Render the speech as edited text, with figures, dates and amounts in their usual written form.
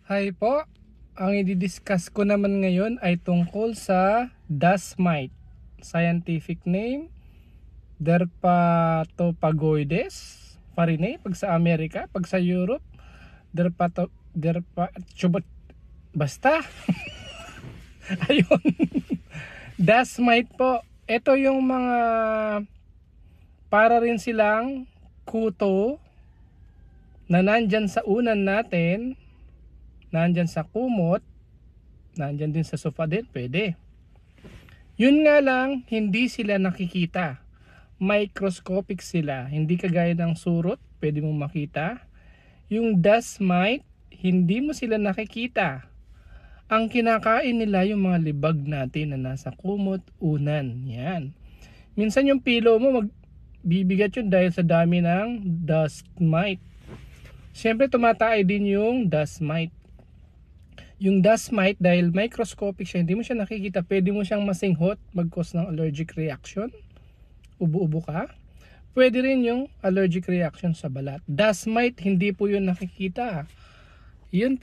Hi po, ang i-discuss ko naman ngayon ay tungkol sa dust mite. Scientific name, Derpatopagoides farinae pag sa Amerika, pag sa Europe, basta. Ayun. Dust mite po. Ito yung mga para rin silang kuto na nandyan sa unan natin, nandyan sa kumot, nandyan din sa sofa din, pwede. Yun nga lang, hindi sila nakikita. Microscopic sila, hindi kagaya ng surot, pwede mong makita. Yung dust mite, hindi mo sila nakikita. Ang kinakain nila yung mga libag natin na nasa kumot, unan. Yan. Minsan yung pillow mo magbibigat yun dahil sa dami ng dust mite. Siyempre tumatay din yung dust mite. Yung dust mite dahil microscopic siya, hindi mo siya nakikita, pwede mo siyang masinghot, mag-cause ng allergic reaction. Ubo-ubo ka. Pwede rin yung allergic reaction sa balat. Dust mite, hindi po yun nakikita. Yun po.